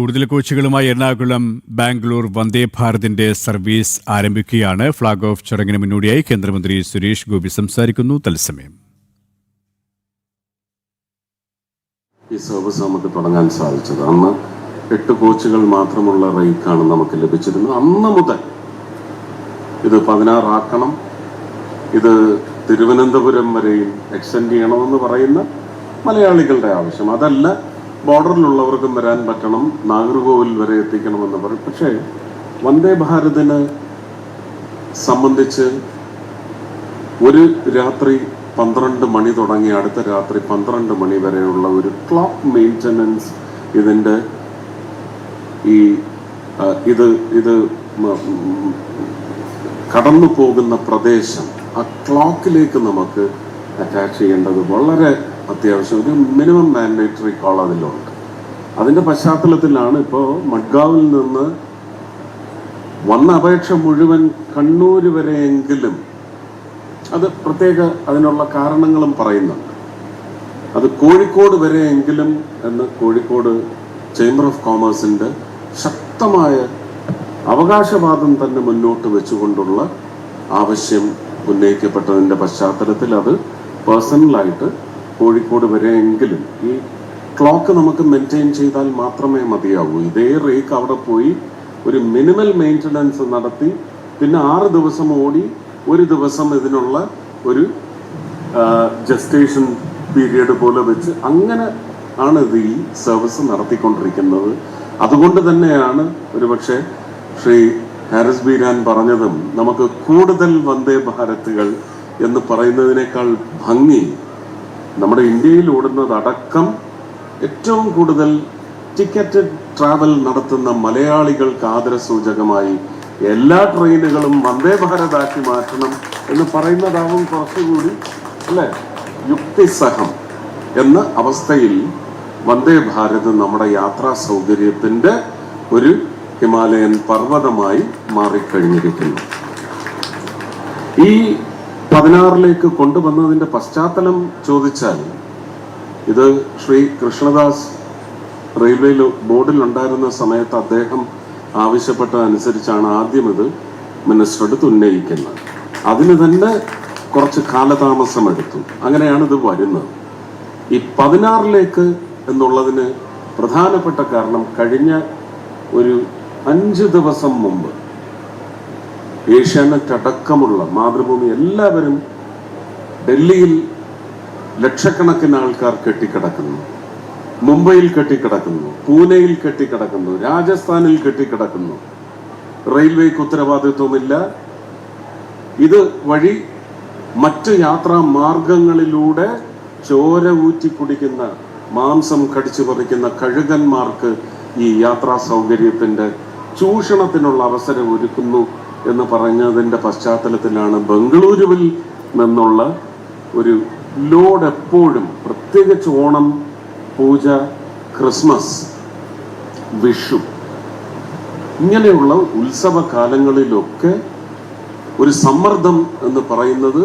കൂടുതൽ കോച്ചുകളുമായി എറണാകുളം ബാംഗ്ലൂർ വന്ദേ ഭാരതിന്റെ സർവീസ് ആരംഭിക്കുകയാണ്. Flag off ചടങ്ങിന് മുന്നോടിയായി കേന്ദ്രമന്ത്രി സുരേഷ് ഗോപി സംസാരിക്കുന്നു. തത്സമയം ഈ സർവീസ് നമുക്ക് തുടങ്ങാൻ സാധിച്ചത് അന്ന് 8 കോച്ചുകൾ മാത്രമുള്ള റേക്കാണ് നമുക്ക് ലഭിച്ചിരുന്നത്. അന്ന് മുതൽ ഇത് 16 ആക്കണം, ഇത് തിരുവനന്തപുരം വരെയും എക്സ്റ്റെൻഡ് ചെയ്യണമെന്ന് പറയുന്ന മലയാളികളുടെ ആവശ്യം. അതല്ല, ബോർഡറിലുള്ളവർക്കും വരാൻ പറ്റണം, നാഗർകോവിൽ വരെ എത്തിക്കണമെന്ന് പറയും. പക്ഷേ വന്ദേ ഭാരതിനെ സംബന്ധിച്ച് ഒരു രാത്രി 12 മണി തുടങ്ങി അടുത്ത രാത്രി 12 മണി വരെയുള്ള ഒരു ക്ലോക്ക് മെയിൻ്റനൻസ് ഇതിൻ്റെ ഇത് കടന്നു പോകുന്ന പ്രദേശം ആ ക്ലോക്കിലേക്ക് നമുക്ക് അറ്റാച്ച് ചെയ്യേണ്ടത് വളരെ അത്യാവശ്യം. ഒരു മിനിമം മാൻഡേറ്ററി കോൾ അതിലുണ്ട്. അതിൻ്റെ പശ്ചാത്തലത്തിലാണ് ഇപ്പോൾ മഡ്ഗാവിൽ നിന്ന് വന്ന അപേക്ഷ മുഴുവൻ കണ്ണൂർ വരെയെങ്കിലും, അത് പ്രത്യേക അതിനുള്ള കാരണങ്ങളും പറയുന്നുണ്ട്, അത് കോഴിക്കോട് വരെയെങ്കിലും എന്ന് കോഴിക്കോട് ചേംബർ ഓഫ് കോമേഴ്സിൻ്റെ ശക്തമായ അവകാശവാദം തന്നെ മുന്നോട്ട് വെച്ചുകൊണ്ടുള്ള ആവശ്യം ഉന്നയിക്കപ്പെട്ടതിൻ്റെ പശ്ചാത്തലത്തിൽ അത് പേഴ്സണലായിട്ട് കോഴിക്കോട് വരെയെങ്കിലും ഈ ക്ലോക്ക് നമുക്ക് മെയിൻറ്റെയിൻ ചെയ്താൽ മാത്രമേ മതിയാവൂ. ഇതേ റേക്ക് അവിടെ പോയി ഒരു മിനിമൽ മെയിൻ്റനൻസ് നടത്തി പിന്നെ 6 ദിവസം ഓടി 1 ദിവസം ഇതിനുള്ള ഒരു ജസ്റ്റേഷൻ പീരിയഡ് പോലെ വെച്ച് അങ്ങനെ ആണ് ഇത് ഈ സർവീസ് നടത്തിക്കൊണ്ടിരിക്കുന്നത്. അതുകൊണ്ട് തന്നെയാണ് ഒരുപക്ഷെ ശ്രീ ഹാരിസ് ബീരാൻ പറഞ്ഞതും നമുക്ക് കൂടുതൽ വന്ദേ ഭാരതുകൾ എന്ന് പറയുന്നതിനേക്കാൾ ഭംഗി നമ്മുടെ ഇന്ത്യയിൽ ഓടുന്നതടക്കം ഏറ്റവും കൂടുതൽ ടിക്കറ്റഡ് ട്രാവൽ നടത്തുന്ന മലയാളികൾക്ക് ആദരസൂചകമായി എല്ലാ ട്രെയിനുകളും വന്ദേ ഭാരതാക്കി മാറ്റണം എന്ന് പറയുന്നതാവും കുറച്ചുകൂടി അല്ലേ യുക്തിസഹം എന്ന അവസ്ഥയിൽ വന്ദേ ഭാരത് നമ്മുടെ യാത്രാ സൗകര്യത്തിൻ്റെ ഒരു ഹിമാലയൻ പർവ്വതമായി മാറിക്കഴിഞ്ഞിരിക്കുന്നു. ഈ 16ലേക്ക് കൊണ്ടുവന്നതിൻ്റെ പശ്ചാത്തലം ചോദിച്ചാൽ, ഇത് ശ്രീ കൃഷ്ണദാസ് റെയിൽവേ ബോർഡിൽ ഉണ്ടായിരുന്ന സമയത്ത് അദ്ദേഹം ആവശ്യപ്പെട്ടതനുസരിച്ചാണ് ആദ്യം ഇത് മിനിസ്റ്ററുടെ ഉന്നയിക്കുന്നത്. അതിന് തന്നെ കുറച്ച് കാലതാമസം എടുത്തു. അങ്ങനെയാണ് ഇത് വരുന്നത്. ഈ 16ലേക്ക് എന്നുള്ളതിന് പ്രധാനപ്പെട്ട കാരണം കഴിഞ്ഞ ഒരു 5 ദിവസം മുമ്പ് ഏഷ്യാനെറ്റ് അടക്കമുള്ള മാതൃഭൂമി എല്ലാവരും ഡൽഹിയിൽ ലക്ഷക്കണക്കിന് ആൾക്കാർ കെട്ടിക്കിടക്കുന്നു, മുംബൈയിൽ കെട്ടിക്കിടക്കുന്നു, പൂനെയിൽ കെട്ടിക്കിടക്കുന്നു, രാജസ്ഥാനിൽ കെട്ടിക്കിടക്കുന്നു. റെയിൽവേക്ക് ഉത്തരവാദിത്വമില്ല. ഇത് വഴി മറ്റ് യാത്രാ മാർഗങ്ങളിലൂടെ ചോര ഊറ്റി കുടിക്കുന്ന, മാംസം കടിച്ചു പറിക്കുന്ന കഴുകന്മാർക്ക് ഈ യാത്രാ സൗകര്യത്തിൻ്റെ ചൂഷണത്തിനുള്ള അവസരം ഒരുക്കുന്നു എന്ന് പറഞ്ഞതിൻ്റെ പശ്ചാത്തലത്തിലാണ് ബംഗളൂരുവിൽ നിന്നുള്ള ഒരു ലോഡ് എപ്പോഴും, പ്രത്യേകിച്ച് ഓണം, പൂജ, ക്രിസ്മസ്, വിഷു ഇങ്ങനെയുള്ള ഉത്സവ കാലങ്ങളിലൊക്കെ ഒരു സമ്മർദ്ദം എന്ന് പറയുന്നത്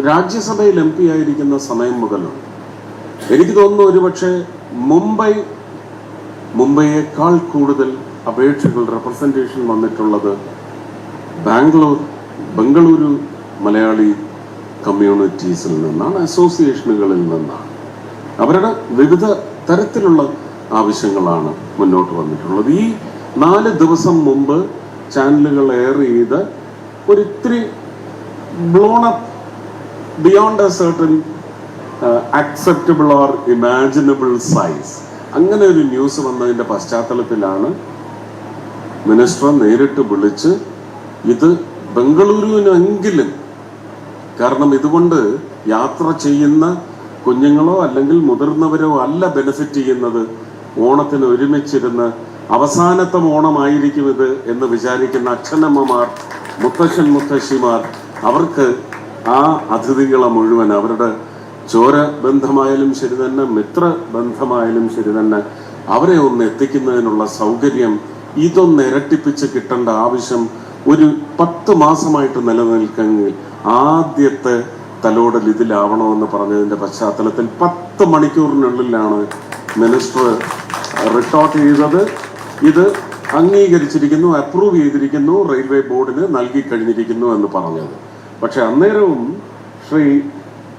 രാജ്യസഭയിൽ MP ആയിരിക്കുന്ന സമയം മുതലാണ്. എനിക്ക് തോന്നുന്നു ഒരുപക്ഷെ മുംബൈയേക്കാൾ കൂടുതൽ അപേക്ഷകൾ റെപ്രസെൻറ്റേഷൻ വന്നിട്ടുള്ളത് ബംഗളൂരു മലയാളി കമ്മ്യൂണിറ്റീസിൽ നിന്നാണ്, അസോസിയേഷനുകളിൽ നിന്നാണ്. അവരുടെ വിവിധ തരത്തിലുള്ള ആവശ്യങ്ങളാണ് മുന്നോട്ട് വന്നിട്ടുള്ളത്. ഈ 4 ദിവസം മുമ്പ് ചാനലുകൾ എയർ ചെയ്ത് ഒരിത്തിരി blown up beyond a certain acceptable or imaginable size, അങ്ങനെ ഒരു ന്യൂസ് വന്നതിൻ്റെ പശ്ചാത്തലത്തിലാണ് മിനിസ്റ്റർ നേരിട്ട് വിളിച്ച് ഇത് ബംഗളൂരുവിനെങ്കിലും, കാരണം ഇതുകൊണ്ട് യാത്ര ചെയ്യുന്ന കുഞ്ഞുങ്ങളോ അല്ലെങ്കിൽ മുതിർന്നവരോ അല്ല ബെനിഫിറ്റ് ചെയ്യുന്നത്. ഓണത്തിന് ഒരുമിച്ചിരുന്ന് അവസാനത്തെ ഓണമായിരിക്കും ഇത് എന്ന് വിചാരിക്കുന്ന അച്ഛനമ്മമാർ, മുത്തശ്ശൻ മുത്തശ്ശിമാർ, അവർക്ക് ആ അതിഥികളെ മുഴുവൻ അവരുടെ ചോര ബന്ധമായാലും ശരി തന്നെ, മിത്ര ബന്ധമായാലും ശരി തന്നെ, അവരെ ഒന്ന് എത്തിക്കുന്നതിനുള്ള സൗകര്യം ഇതൊന്ന് ഇരട്ടിപ്പിച്ച് കിട്ടേണ്ട ആവശ്യം ഒരു 10 മാസമായിട്ട് നിലനിൽക്കെങ്കിൽ ആദ്യത്തെ തലോടൽ ഇതിലാവണമെന്ന് പറഞ്ഞതിൻ്റെ പശ്ചാത്തലത്തിൽ 10 മണിക്കൂറിനുള്ളിലാണ് മിനിസ്റ്റർ റിട്ടോർട്ട് ചെയ്തത്. ഇത് അംഗീകരിച്ചിരിക്കുന്നു, അപ്രൂവ് ചെയ്തിരിക്കുന്നു, റെയിൽവേ ബോർഡിന് നൽകി കഴിഞ്ഞിരിക്കുന്നു എന്ന് പറഞ്ഞത്. പക്ഷെ അന്നേരവും ശ്രീ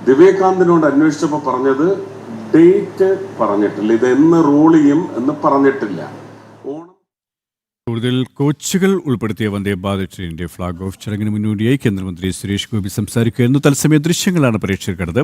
വിവേകാനന്ദനോട് അന്വേഷിച്ചപ്പോൾ പറഞ്ഞത് ഡേറ്റ് പറഞ്ഞിട്ടില്ല, ഇത് എന്ന് റോൾ ചെയ്യും എന്ന് പറഞ്ഞിട്ടില്ല. ഓണം കൂടുതൽ കോച്ചുകൾ ഉൾപ്പെടുത്തിയ വന്ദേ ഭാരത് ട്രെയിനിന്റെ ഫ്ളാഗ് ഓഫ് ചടങ്ങിന് മുന്നോടിയായി കേന്ദ്രമന്ത്രി സുരേഷ് ഗോപി സംസാരിക്കുകയായിരുന്നു. തത്സമയ ദൃശ്യങ്ങളാണ് പ്രേക്ഷകർ കണ്ടത്.